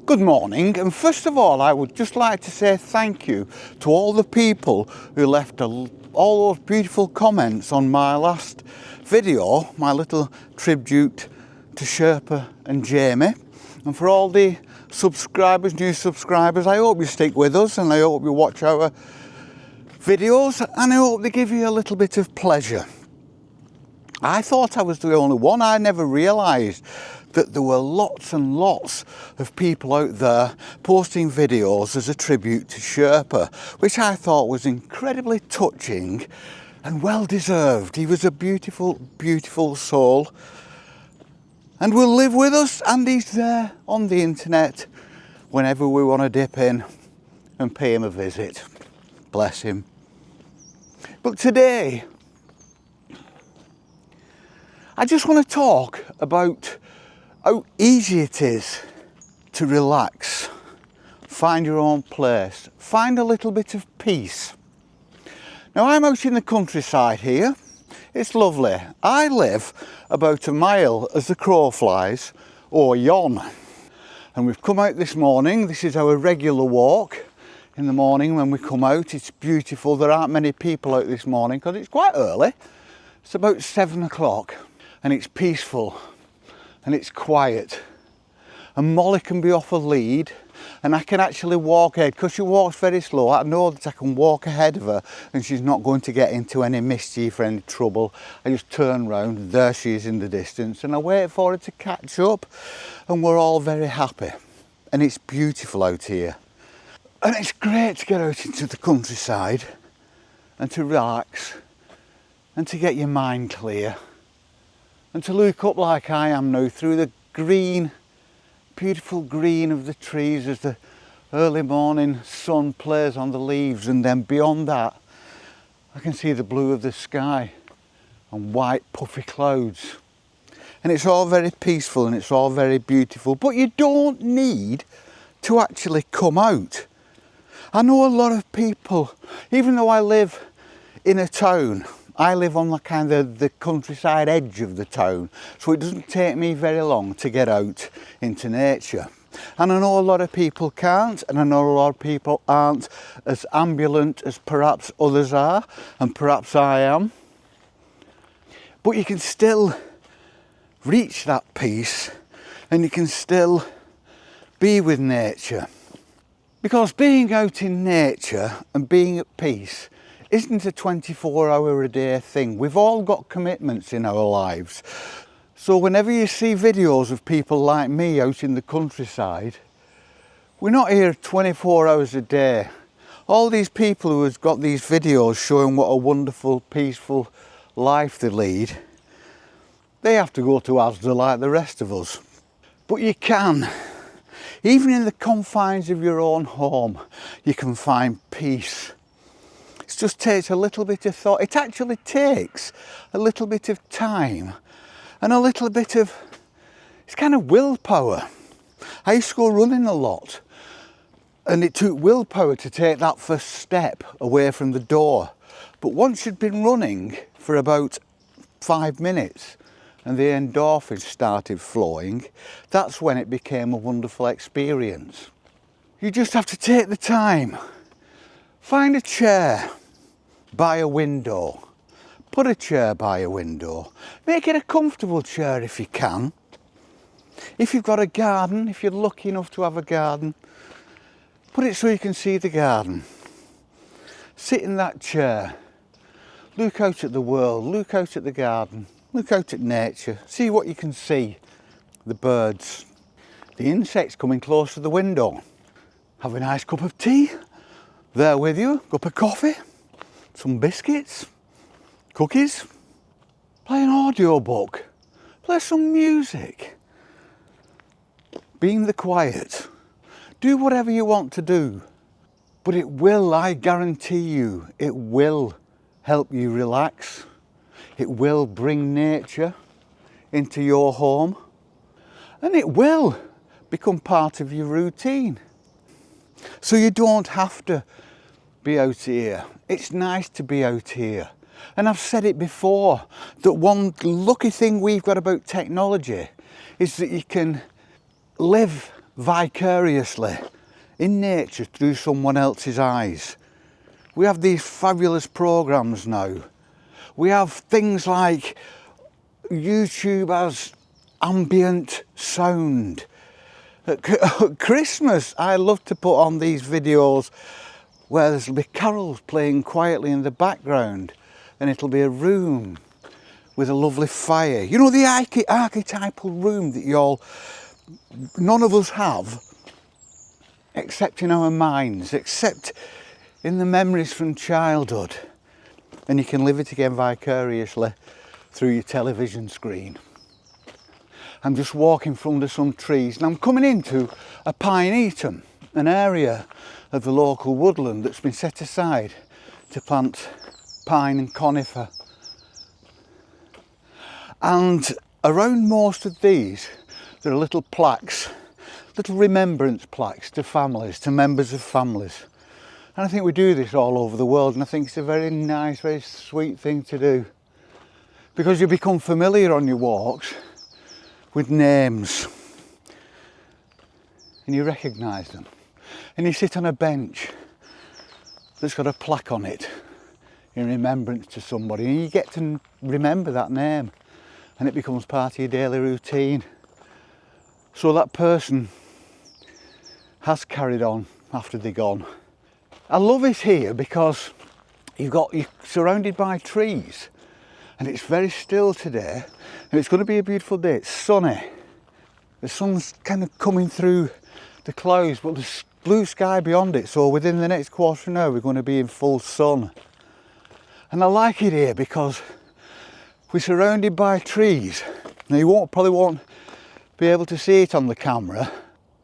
Good morning, and first of all I would just like to say thank you to all the people who left all those beautiful comments on my last video, my little tribute to Sherpa and Jamie, and for all the subscribers, new subscribers. I hope you stick with us and I hope you watch our videos and I hope they give you a little bit of pleasure. I thought I was the only one. I never realised that there were lots and lots of people out there posting videos as a tribute to Sherpa, which I thought was incredibly touching and well deserved. He was a beautiful, beautiful soul and will live with us, and he's there on the internet whenever we want to dip in and pay him a visit. Bless him. But today, I just want to talk about how easy it is to relax, find your own place, find a little bit of peace. Now I'm out in the countryside here. It's lovely. I live about a mile as the crow flies, or yon. And we've come out this morning. This is our regular walk in the morning when we come out. It's beautiful. There aren't many people out this morning because it's quite early. It's about 7 o'clock. And it's peaceful and it's quiet, and Molly can be off a lead and I can actually walk ahead because she walks very slow. I know that I can walk ahead of her and she's not going to get into any mischief or any trouble. I just turn round, there she is in the distance, and I wait for her to catch up, and we're all very happy. And it's beautiful out here, and it's great to get out into the countryside and to relax and to get your mind clear. And to look up like I am now through the green, beautiful green of the trees as the early morning sun plays on the leaves, and then beyond that I can see the blue of the sky and white puffy clouds. And it's all very peaceful and it's all very beautiful, but you don't need to actually come out. I know a lot of people, even though I live in a town, I live on the countryside edge of the town, so it doesn't take me very long to get out into nature. And I know a lot of people can't, and I know a lot of people aren't as ambulant as perhaps others are, and perhaps I am. But you can still reach that peace, and you can still be with nature. Because being out in nature and being at peace isn't a 24-hour-a-day thing. We've all got commitments in our lives. So whenever you see videos of people like me out in the countryside, we're not here 24 hours a day. All these people who have got these videos showing what a wonderful, peaceful life they lead, they have to go to Asda like the rest of us. But you can. Even in the confines of your own home, you can find peace. It just takes a little bit of thought. It actually takes a little bit of time and a little bit of, it's kind of willpower. I used to go running a lot, and it took willpower to take that first step away from the door. But once you'd been running for about 5 minutes and the endorphins started flowing, that's when it became a wonderful experience. You just have to take the time. Find a chair by a window. Put a chair by a window. Make it a comfortable chair if you can. If you've got a garden, if you're lucky enough to have a garden, put it so you can see the garden. Sit in that chair. Look out at the world. Look out at the garden. Look out at nature. See what you can see. The birds. The insects coming close to the window. Have a nice cup of tea. There with you, cup of coffee, some biscuits, cookies, play an audio book, play some music, be in the quiet, do whatever you want to do. But it will, I guarantee you, it will help you relax. It will bring nature into your home, and it will become part of your routine. So you don't have to be out here. It's nice to be out here. And I've said it before, that one lucky thing we've got about technology is that you can live vicariously in nature through someone else's eyes. We have these fabulous programs now. We have things like YouTube has ambient sound. At Christmas, I love to put on these videos where there'll be carols playing quietly in the background, and it'll be a room with a lovely fire. You know, the archetypal room that none of us have, except in our minds, except in the memories from childhood. And you can live it again vicariously through your television screen. I'm just walking from under some trees, and I'm coming into a pine-eaton, an area of the local woodland that's been set aside to plant pine and conifer. And around most of these, there are little plaques, little remembrance plaques to families, to members of families. And I think we do this all over the world, and I think it's a very nice, very sweet thing to do. Because you become familiar on your walks with names, and you recognise them. And you sit on a bench that's got a plaque on it in remembrance to somebody, and you get to remember that name, and it becomes part of your daily routine. So that person has carried on after they're gone. I love it here because you're surrounded by trees, and it's very still today, and it's going to be a beautiful day. It's sunny. The sun's kind of coming through the clouds, but there's blue sky beyond it, so within the next quarter of an hour we're going to be in full sun. And I like it here because we're surrounded by trees. Now you probably won't be able to see it on the camera,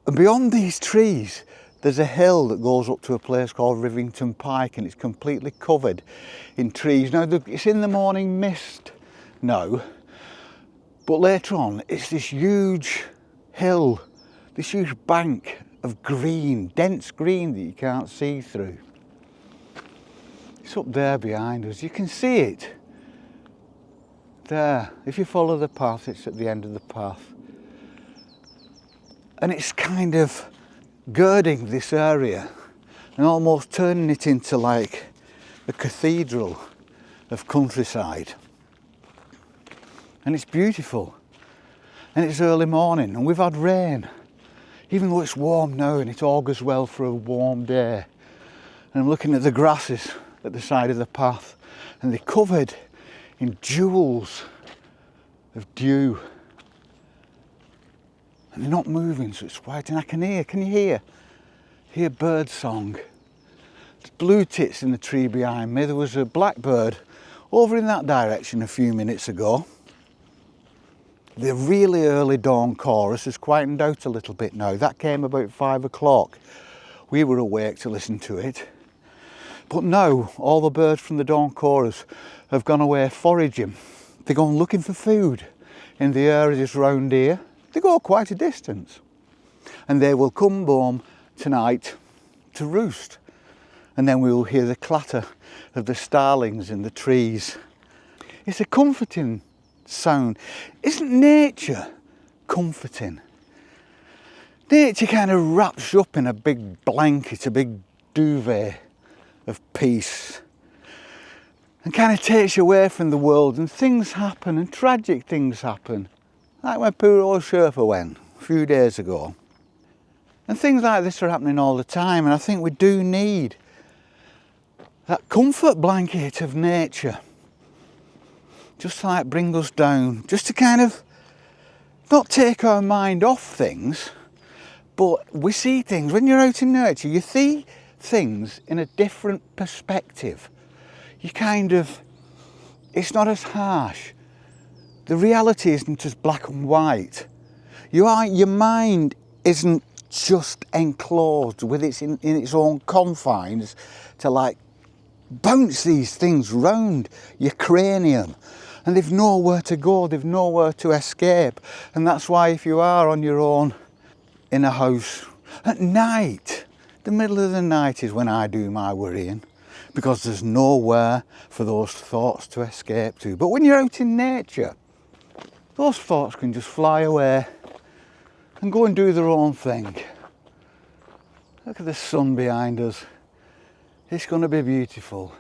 and beyond these trees there's a hill that goes up to a place called Rivington Pike, and it's completely covered in trees. Now it's in the morning mist now, but later on it's this huge hill, this huge bank of green, dense green that you can't see through. It's up there behind us, you can see it there. If you follow the path, it's at the end of the path, and it's kind of girding this area and almost turning it into like a cathedral of countryside. And it's beautiful, and it's early morning, and we've had rain, even though it's warm now, and it augurs well for a warm day. And I'm looking at the grasses at the side of the path, and they're covered in jewels of dew, and they're not moving, so it's white. And I can you hear bird song. There's blue tits in the tree behind me. There was a blackbird over in that direction a few minutes ago. The really early dawn chorus has quietened out a little bit now. That came about 5 o'clock. We were awake to listen to it. But now all the birds from the dawn chorus have gone away foraging. They're going looking for food in the areas round here. They go quite a distance, and they will come home tonight to roost, and then we will hear the clatter of the starlings in the trees. It's a comforting sound. Isn't nature comforting? Nature kind of wraps you up in a big blanket, a big duvet of peace, and kind of takes you away from the world, and things happen, and tragic things happen, like when poor old Sherpa went a few days ago. And things like this are happening all the time, and I think we do need that comfort blanket of nature, just to like bring us down, just to kind of not take our mind off things, but we see things. When you're out in nature, you see things in a different perspective. It's not as harsh. The reality isn't as black and white. Your mind isn't just enclosed with in its own confines to like bounce these things round your cranium, and they've nowhere to go, they've nowhere to escape. And that's why if you are on your own in a house at night, the middle of the night is when I do my worrying, because there's nowhere for those thoughts to escape to. But when you're out in nature, those thoughts can just fly away and go and do their own thing. Look at the sun behind us. It's going to be beautiful.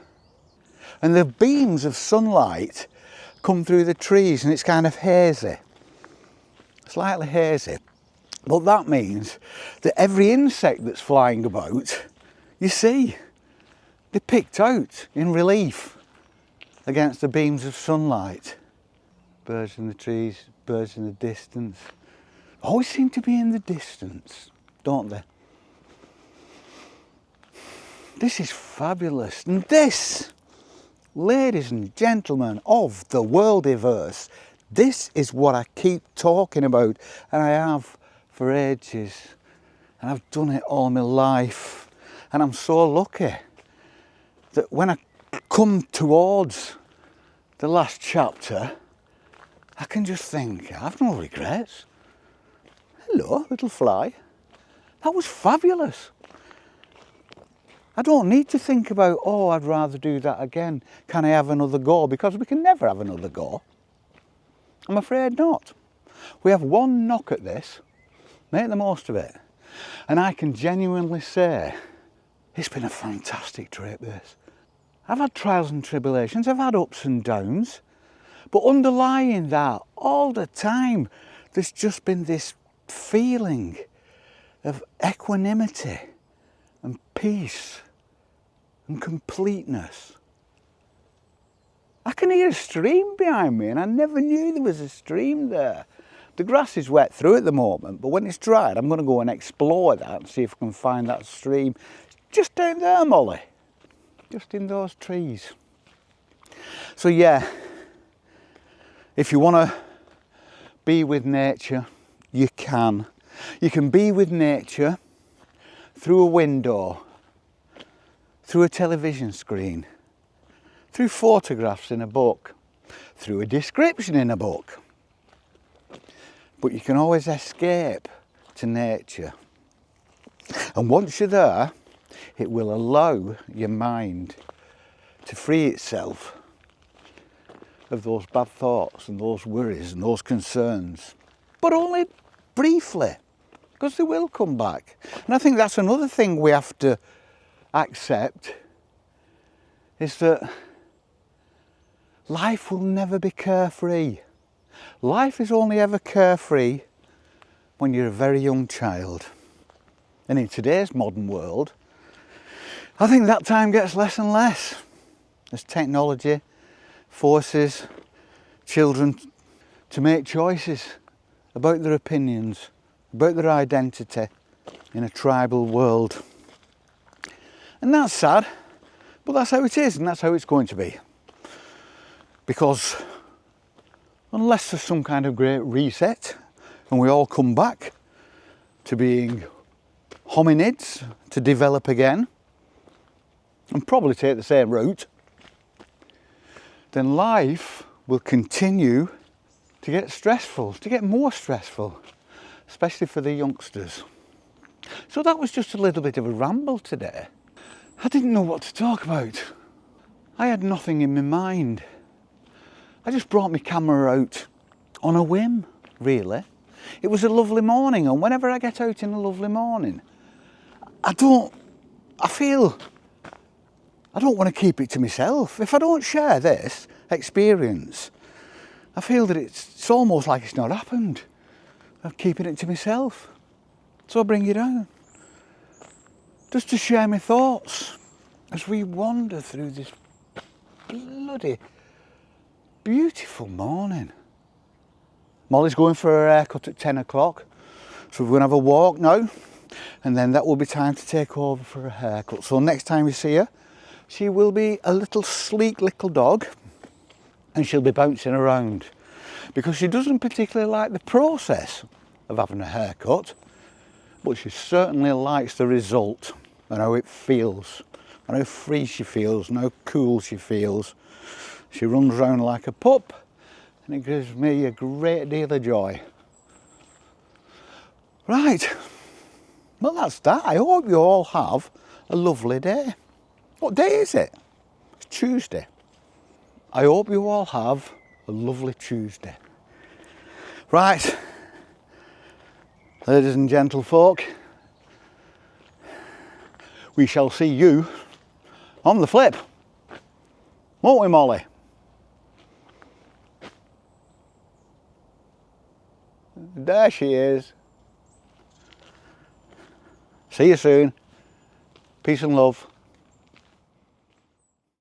And the beams of sunlight come through the trees and it's kind of hazy. Slightly hazy. But that means that every insect that's flying about, you see, they're picked out in relief against the beams of sunlight. Birds in the trees, birds in the distance. Always seem to be in the distance, don't they? This is fabulous. And this, ladies and gentlemen of the worldiverse, this is what I keep talking about, and I have for ages. And I've done it all my life. And I'm so lucky that when I come towards the last chapter, I can just think, I've no regrets. Hello, little fly. That was fabulous. I don't need to think about, oh, I'd rather do that again. Can I have another go? Because we can never have another go. I'm afraid not. We have one knock at this. Make the most of it. And I can genuinely say, it's been a fantastic trip, this. I've had trials and tribulations, I've had ups and downs, but underlying that, all the time, there's just been this feeling of equanimity and peace and completeness. I can hear a stream behind me and I never knew there was a stream there. The grass is wet through at the moment, but when it's dried, I'm going to go and explore that and see if I can find that stream. Just down there, Molly. Just in those trees. So yeah, if you want to be with nature, you can. You can be with nature through a window, through a television screen, through photographs in a book, through a description in a book. But you can always escape to nature. And once you're there, it will allow your mind to free itself of those bad thoughts and those worries and those concerns. But only briefly, because they will come back. And I think that's another thing we have to accept, is that life will never be carefree. Life is only ever carefree when you're a very young child. And in today's modern world, I think that time gets less and less as technology forces children to make choices about their opinions, about their identity in a tribal world. And that's sad, but that's how it is and that's how it's going to be. Because unless there's some kind of great reset and we all come back to being hominids, to develop again, and probably take the same route, then life will continue to get stressful, to get more stressful, especially for the youngsters. So that was just a little bit of a ramble today. I didn't know what to talk about. I had nothing in my mind. I just brought my camera out on a whim, really. It was a lovely morning, and whenever I get out in a lovely morning, I don't want to keep it to myself. If I don't share this experience, I feel that it's almost like it's not happened. I'm keeping it to myself. So I bring it out. Just to share my thoughts as we wander through this bloody beautiful morning. Molly's going for her haircut at 10 o'clock. So we're going to have a walk now. And then that will be time to take over for a haircut. So next time we see her, she will be a little sleek little dog and she'll be bouncing around because she doesn't particularly like the process of having a haircut, but she certainly likes the result and how it feels and how free she feels and how cool she feels. She runs around like a pup and it gives me a great deal of joy. Right. Well, that's that. I hope you all have a lovely day. What day is it? It's Tuesday. I hope you all have a lovely Tuesday. Right, ladies and gentlefolk, we shall see you on the flip. Won't we, Molly? There she is. See you soon. Peace and love.